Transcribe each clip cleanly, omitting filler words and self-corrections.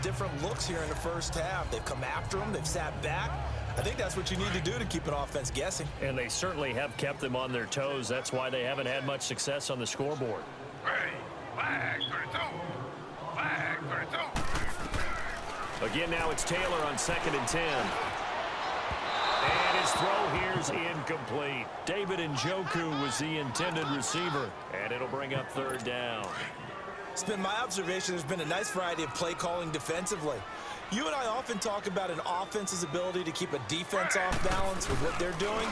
different looks here in the first half. They've come after them. They've sat back. I think that's what you need to do to keep an offense guessing. And they certainly have kept them on their toes. That's why they haven't had much success on the scoreboard. Flag 32. Flag 32. Again, now it's Taylor on 2nd and 10. And his throw here's incomplete. David Njoku was the intended receiver. And it'll bring up 3rd down. It's been my observation there's been a nice variety of play calling defensively. You and I often talk about an offense's ability to keep a defense off balance with what they're doing.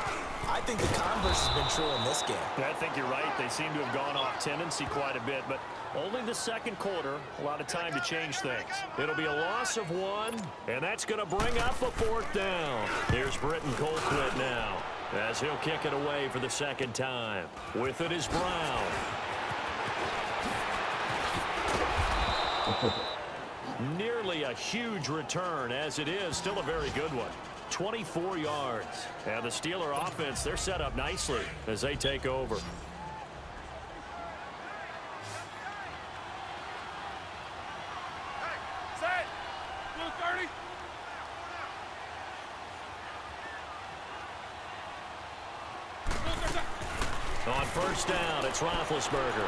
I think the converse has been true in this game. I think you're right. They seem to have gone off tendency quite a bit, but only the second quarter, a lot of time to change things. It'll be a loss of 1, and that's going to bring up a 4th down. Here's Britton Colquitt now, as he'll kick it away for the 2nd time. With it is Brown. Nearly a huge return, as it is still a very good one. 24 yards. And the Steeler offense, they're set up nicely as they take over. Set. Blue 30. On 1st down, it's Roethlisberger.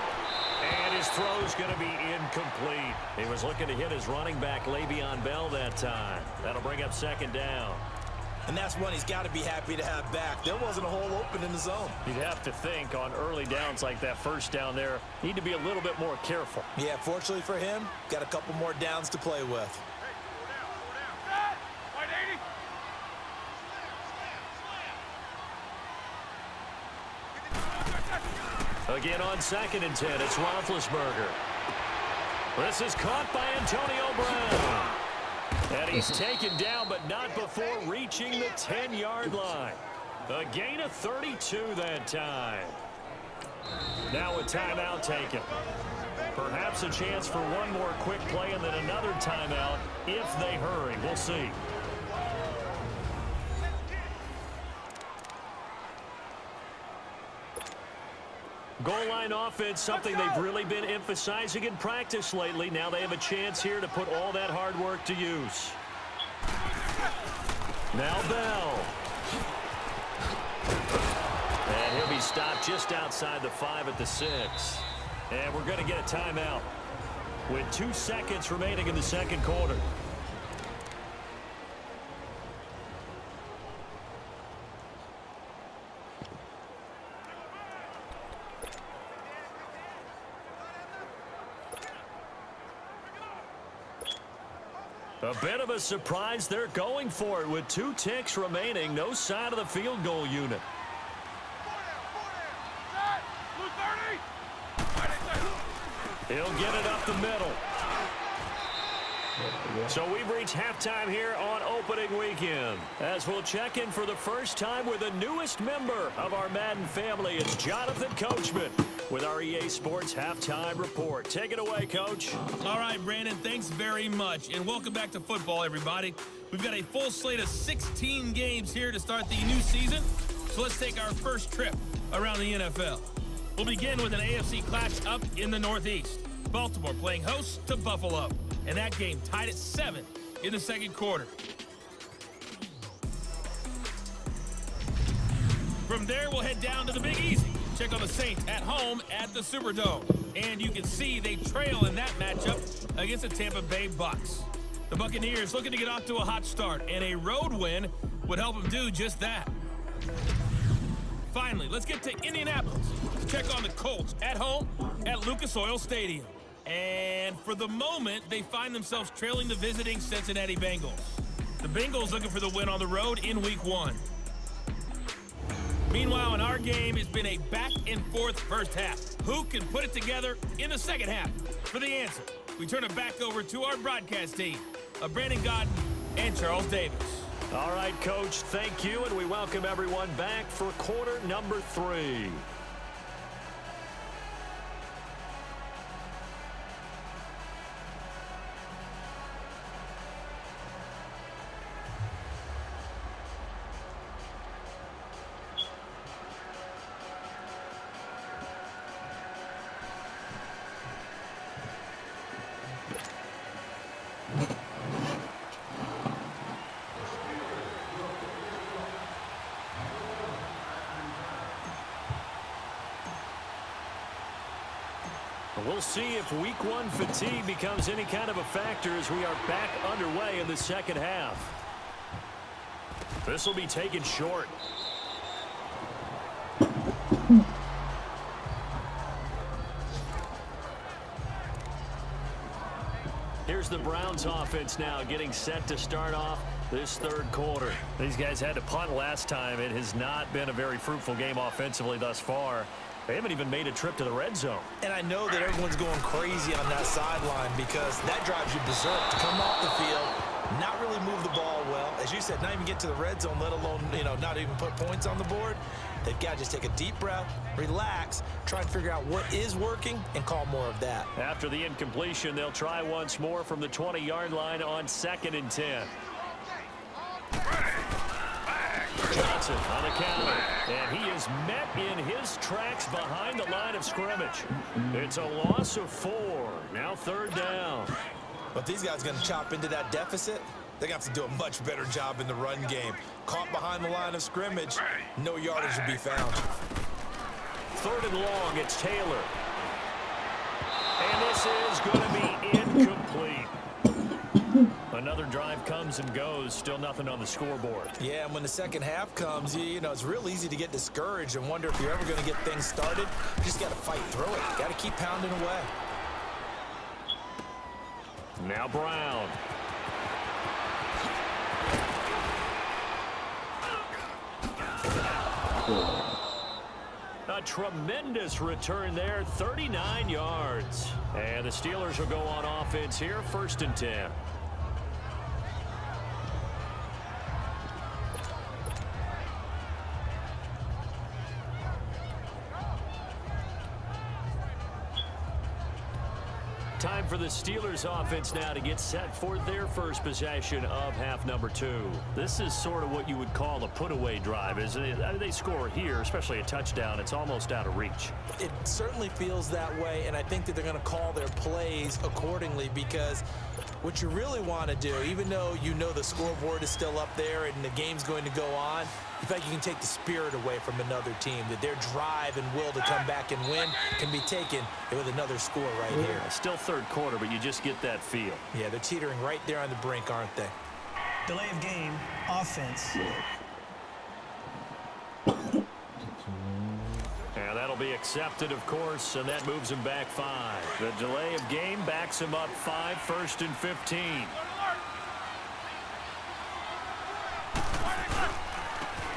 And his throw's going to be incomplete. He was looking to hit his running back, Le'Veon Bell, that time. That'll bring up 2nd down. And that's one he's got to be happy to have back. There wasn't a hole open in the zone. You'd have to think on early downs like that 1st down there, need to be a little bit more careful. Yeah, fortunately for him, got a couple more downs to play with. Again on 2nd and 10, it's Roethlisberger. This is caught by Antonio Brown. And he's taken down, but not before reaching the 10-yard line. A gain of 32 that time. Now a timeout taken. Perhaps a chance for one more quick play and then another timeout if they hurry. We'll see. Goal line offense, something they've really been emphasizing in practice lately. Now they have a chance here to put all that hard work to use. Now Bell. And he'll be stopped just outside the 5 at the 6. And we're going to get a timeout with 2 seconds remaining in the second quarter. A bit of a surprise. They're going for it with 2 ticks remaining. No sign of the field goal unit. He'll get it up the middle. So we've reached halftime here on opening weekend. As we'll check in for the first time with the newest member of our Madden family. It's Jonathan Coachman with our EA Sports Halftime Report. Take it away, Coach. All right, Brandon, thanks very much. And welcome back to football, everybody. We've got a full slate of 16 games here to start the new season. So let's take our first trip around the NFL. We'll begin with an AFC clash up in the Northeast. Baltimore playing host to Buffalo. And that game tied at 7 in the second quarter. From there, we'll head down to the Big Easy. Check on the Saints at home at the Superdome. And you can see they trail in that matchup against the Tampa Bay Bucks. The Buccaneers looking to get off to a hot start, and a road win would help them do just that. Finally, let's get to Indianapolis. Check on the Colts at home at Lucas Oil Stadium. And for the moment, they find themselves trailing the visiting Cincinnati Bengals. The Bengals looking for the win on the road in Week 1. Meanwhile, in our game, it's been a back-and-forth first half. Who can put it together in the second half? For the answer, we turn it back over to our broadcast team of Brandon Godden and Charles Davis. All right, Coach, thank you, and we welcome everyone back for quarter number 3. We'll see if week one fatigue becomes any kind of a factor as we are back underway in the second half. This will be taken short. Here's the Browns offense now getting set to start off this third quarter. These guys had to punt last time. It has not been a very fruitful game offensively thus far. They haven't even made a trip to the red zone. And I know that everyone's going crazy on that sideline because that drives you berserk to come off the field, not really move the ball well. As you said, not even get to the red zone, let alone, not even put points on the board. They've got to just take a deep breath, relax, try and figure out what is working, and call more of that. After the incompletion, they'll try once more from the 20-yard line on 2nd and 10. Johnson on the counter, and he is met in his tracks behind the line of scrimmage. It's a loss of 4. Now 3rd down. But these guys are going to chop into that deficit. They're going to have to do a much better job in the run game. Caught behind the line of scrimmage, no yardage will be found. 3rd and long, it's Taylor. And this is going to be incomplete. Another drive comes and goes, still nothing on the scoreboard. Yeah, and when the second half comes, it's real easy to get discouraged and wonder if you're ever going to get things started. You just got to fight through it. Got to keep pounding away. Now Brown. A tremendous return there, 39 yards. And the Steelers will go on offense here, 1st and 10. Time for the Steelers offense now to get set for their first possession of half number 2. This is sort of what you would call a put-away drive, isn't it? I mean, they score here, especially a touchdown. It's almost out of reach. It certainly feels that way, and I think that they're going to call their plays accordingly because what you really want to do, even though you know the scoreboard is still up there and the game's going to go on, in fact, you can take the spirit away from another team, that their drive and will to come back and win can be taken with another score right here. Still 3rd quarter, but you just get that feel. Yeah, they're teetering right there on the brink, aren't they? Delay of game, offense. And that'll be accepted, of course, and that moves him back 5. The delay of game backs him up 5, 1st and 15.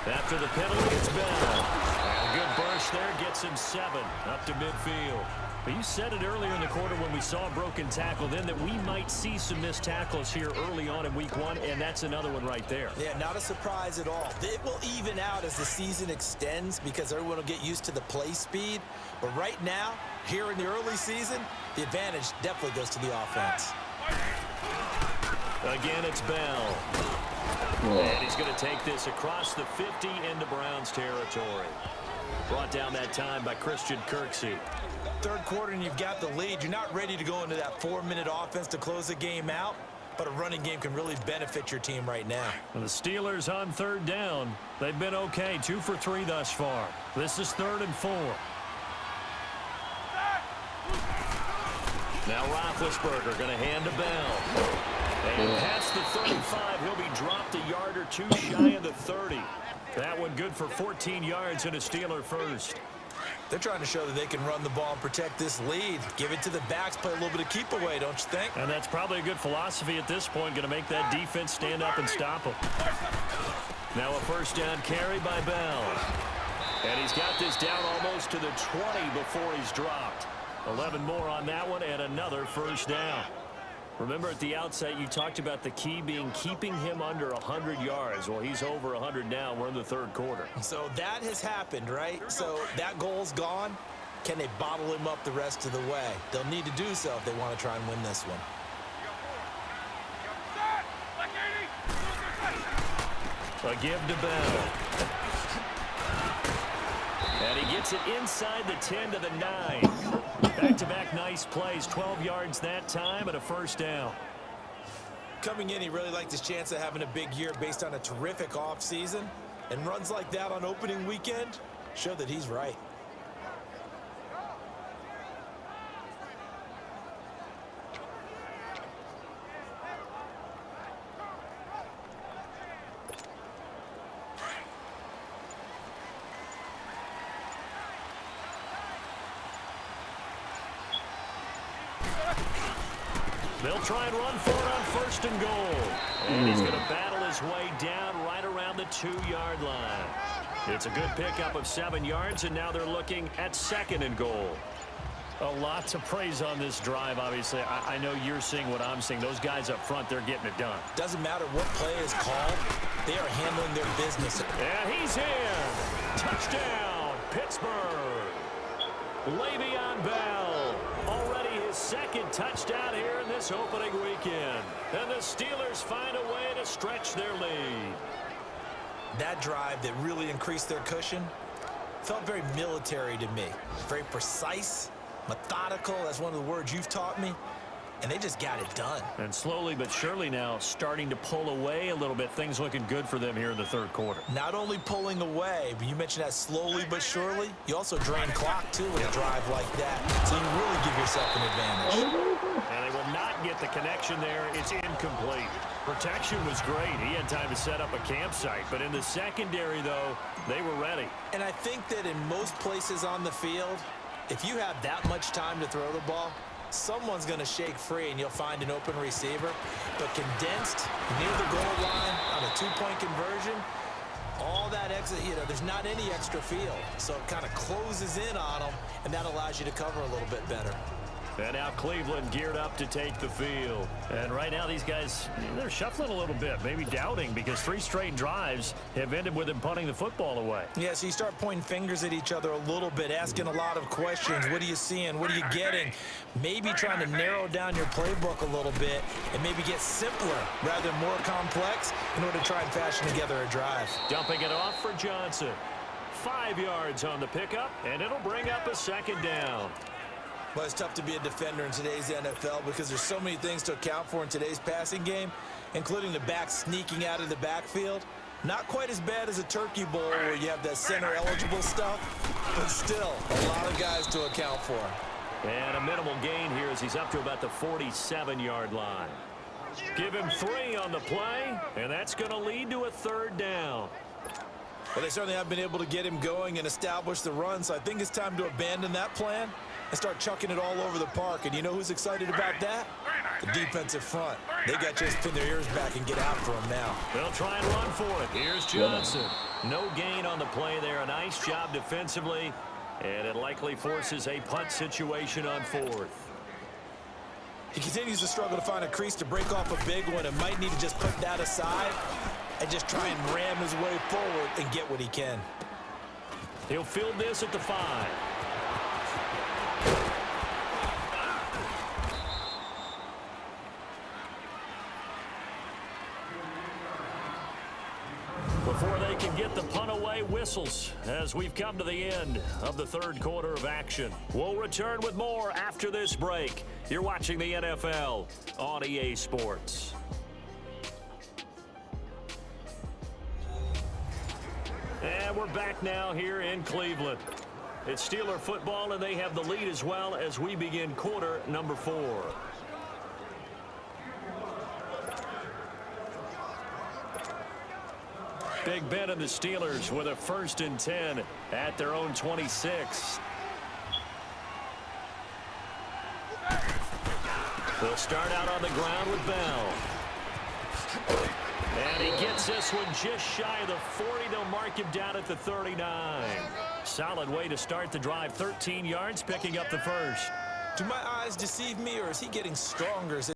After the penalty, it's Bell. And a good burst there gets him 7 up to midfield. But you said it earlier in the quarter when we saw a broken tackle then that we might see some missed tackles here early on in week 1, and that's another one right there. Yeah, not a surprise at all. It will even out as the season extends because everyone will get used to the play speed. But right now, here in the early season, the advantage definitely goes to the offense. Again, it's Bell. And he's going to take this across the 50 into Browns territory. Brought down that time by Christian Kirksey. 3rd quarter and you've got the lead. You're not ready to go into that 4-minute offense to close the game out, but a running game can really benefit your team right now. And the Steelers on 3rd down. They've been okay, 2 for 3 thus far. This is 3rd and 4. Now Roethlisberger going to hand to Bell. And past the 35, he'll be dropped a yard or 2 shy of the 30. That one good for 14 yards and a Steeler first. They're trying to show that they can run the ball and protect this lead. Give it to the backs, play a little bit of keep away, don't you think? And that's probably a good philosophy at this point, going to make that defense stand up and stop them. Now a 1st down carry by Bell. And he's got this down almost to the 20 before he's dropped. 11 more on that one and another 1st down. Remember at the outset you talked about the key being keeping him under 100 yards. Well, he's over 100 now. We're in the 3rd quarter. So that has happened, right? So that goal's gone. Can they bottle him up the rest of the way? They'll need to do so if they want to try and win this one. A give to Bell. And he gets it inside the 10 to the 9. Back-to-back nice plays, 12 yards that time and a 1st down. Coming in, he really liked his chance of having a big year based on a terrific offseason. And runs like that on opening weekend show that he's right. They'll try and run for it on 1st and goal. And he's going to battle his way down right around the 2-yard line. It's a good pickup of 7 yards, and now they're looking at 2nd and goal. A lot to praise on this drive, obviously. I know you're seeing what I'm seeing. Those guys up front, they're getting it done. Doesn't matter what play is called. They are handling their business. And he's in. Touchdown, Pittsburgh. Le'Veon Bell. Already his 2nd touchdown here in this opening weekend. And the Steelers find a way to stretch their lead. That drive that really increased their cushion felt very military to me. Very precise. Methodical, that's one of the words you've taught me, and they just got it done. And slowly but surely now starting to pull away a little bit. Things looking good for them here in the 3rd quarter. Not only pulling away, but you mentioned that slowly but surely. You also drain clock, too, with a drive like that, so you really give yourself an advantage. And they will not get the connection there. It's incomplete. Protection was great. He had time to set up a campsite, but in the secondary, though, they were ready. And I think that in most places on the field, if you have that much time to throw the ball, someone's going to shake free and you'll find an open receiver. But condensed near the goal line on a 2-point conversion, all that exit, there's not any extra field. So it kind of closes in on them, and that allows you to cover a little bit better. And now Cleveland geared up to take the field. And right now these guys, they're shuffling a little bit, maybe doubting, because 3 straight drives have ended with them punting the football away. Yeah, so you start pointing fingers at each other a little bit, asking a lot of questions. What are you seeing? What are you getting? Maybe trying to narrow down your playbook a little bit and maybe get simpler rather than more complex in order to try and fashion together a drive. Dumping it off for Johnson. 5 yards on the pickup, and it'll bring up a 2nd down. Well, it's tough to be a defender in today's NFL because there's so many things to account for in today's passing game, including the back sneaking out of the backfield. Not quite as bad as a turkey bowl where you have that center-eligible stuff, but still a lot of guys to account for. And a minimal gain here as he's up to about the 47-yard line. Give him 3 on the play, and that's going to lead to a 3rd down. Well, they certainly have been able to get him going and establish the run, so I think it's time to abandon that plan and start chucking it all over the park. And you know who's excited about that? The defensive front. They got to just pin their ears back and get after him now. They'll try and run for it. Here's Johnson. No gain on the play there. A nice job defensively, and it likely forces a punt situation on 4th. He continues to struggle to find a crease to break off a big one and might need to just put that aside and just try and ram his way forward and get what he can. He'll field this at the 5. Before they can get the punt away, whistles as we've come to the end of the 3rd quarter of action. We'll return with more after this break. You're watching the NFL on EA Sports. And we're back now here in Cleveland. It's Steeler football, and they have the lead as well as we begin quarter number 4. Big Ben and the Steelers with a 1st and 10 at their own 26. They'll start out on the ground with Bell. And he gets this one just shy of the 40. They'll mark him down at the 39. Solid way to start the drive. 13 yards, picking up the 1st. Do my eyes deceive me, or is he getting stronger as